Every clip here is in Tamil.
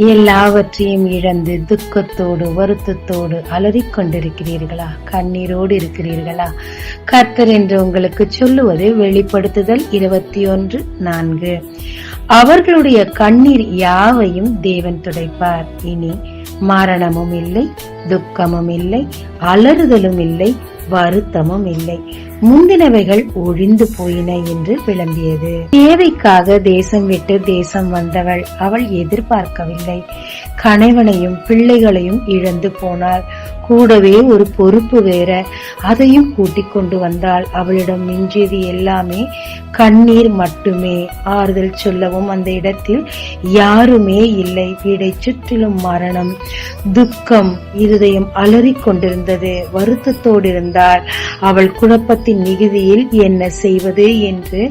எல்லாவற்றையும் இழந்து துக்கத்தோடு வருத்தத்தோடு அலறிக் கொண்டிருக்கிறீர்களா? கண்ணீரோடு இருக்கிறீர்களா? கர்த்தர் என்று உங்களுக்கு சொல்லுவது வெளிப்படுத்துதல் 21:4. அவர்களுடைய கண்ணீர் யாவையும் தேவன் துடைப்பார். இனி மரணமும் இல்லை, துக்கமும் இல்லை, அலறுதலும் இல்லை, வருத்தமும் இல்லை, முந்தினவைகள் ஒழிந்து போயின என்று விளம்பியது. தேவைக்காக தேசம் விட்டு தேசம் வந்தவள். அவள் எதிர்பார்க்கவில்லை. கணவனையும் பிள்ளைகளையும் இழந்து போனாள். கூடவே ஒரு பொறுப்பு வேற, அதையும் கூட்டிக் கொண்டு வந்தாள். அவளிடம் மிஞ்சியது எல்லாமே கண்ணீர் மட்டுமே. ஆறுதல் சொல்லவும் அந்த இடத்தில் யாருமே இல்லை. வீடை சுற்றிலும் மரணம், துக்கம். இருதயம் அலறிக் கொண்டிருந்தது. வருத்தத்தோடு இருந்தாள். அவள் குழப்பத்தின் மிகுதியில் என்ன செய்வது என்று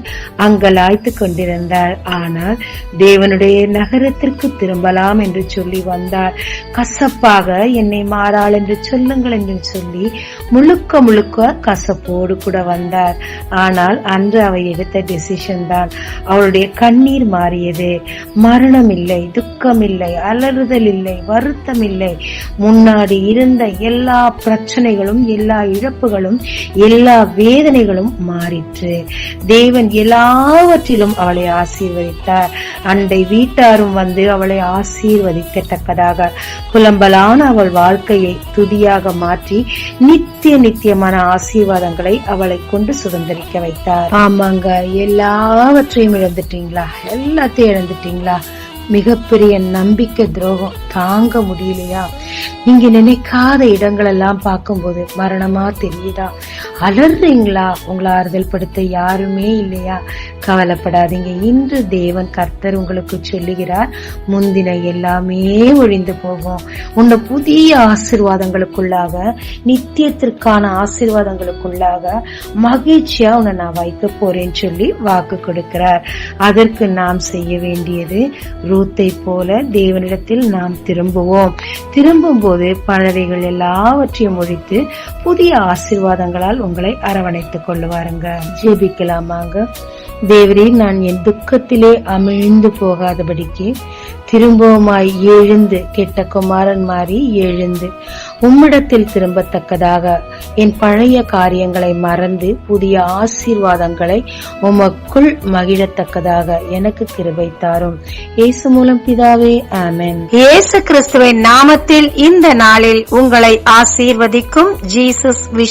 அங்கலாய்த்து கொண்டிருந்தாள். ஆனால் தேவனுடைய நகரத்திற்கு திரும்பலாம் என்று சொல்லி வந்தாள். கசப்பாக என்னை மாறாள் என்று சொல்லுங்கள் என்று சொல்லி முழுக்க முழுக்க கசப்போடு கூட வந்தார். ஆனால் அன்று அவள் எடுத்த டெசிஷன் தான். அவளுடைய கண்ணீர் மாறியது. மரணம் இல்லை, துக்கம் இல்லை, அலறுதல் இல்லை, வருத்தம் இல்லை. முன்னாடி இருந்த எல்லா பிரச்சனைகளும், எல்லா இழப்புகளும், எல்லா வேதனைகளும் மாறிற்று. தேவன் எல்லாவற்றிலும் அவளை ஆசீர்வதித்தார். அண்டை வீட்டாரும் வந்து அவளை ஆசீர்வதிக்கத்தக்கதாக புலம்பலான அவள் வாழ்க்கையை துதியாக மாற்றி நித்தியமான ஆசீர்வாதங்களை அவளை கொண்டு சுதந்திரிக்க வைத்தார். ஆமாங்க, எல்லாவற்றையும் இழந்துட்டீங்களா? எல்லாத்தையும் இழந்துட்டீங்களா? மிகப்பெரிய நம்பிக்கை துரோகம் தாங்க முடியலையா? நீங்க நினைக்காத இடங்கள் எல்லாம் பார்க்கும்போது மரணமா தெரியுதா? அலறீங்களா? உங்களை ஆறுதல் படுத்த யாருமே இல்லையா? கவலைப்படாதீங்க. இன்று தேவன் கர்த்தர் உங்களுக்கு சொல்லுகிறார், முந்தின எல்லாமே ஒழிந்து போகும். உன்னை புதிய ஆசீர்வாதங்களுக்குள்ளாக, நித்தியத்திற்கான ஆசீர்வாதங்களுக்குள்ளாக மகிழ்ச்சியா உன்னை நான் வைக்க போறேன்னு சொல்லி வாக்கு கொடுக்கிறார். அதற்கு நாம் செய்ய வேண்டியது ரூத்தை போல தேவனிடத்தில் நாம் திரும்புவோம். திரும்பும் போது பழவைகள் எல்லாவற்றையும் ஒழித்து புதிய ஆசீர்வாதங்களால் உங்களை அரவணைத்துக் கொள்ளுவாருங்க. ஜெபிக்கலாமாங்க. தேவரே, நான் என் துக்கத்திலே அமிழ்ந்து போகாதபடிக்கு திரும்பவுமாய் எழுந்து, கெட்ட குமாரன் மாறி எழுந்து உம்மிடத்தில் திரும்பத்தக்கதாக என் பழைய காரியங்களை மறந்து புதிய ஆசீர்வாதங்களை உமக்குள் மகிழத்தக்கதாக எனக்கு கிருபை தாரும். இயேசு மூலம் பிதாவே, ஆமென். இயேசு கிறிஸ்துவின் நாமத்தில் இந்த நாளில் உங்களை ஆசீர்வதிக்கும் ஜீசஸ் விஷ்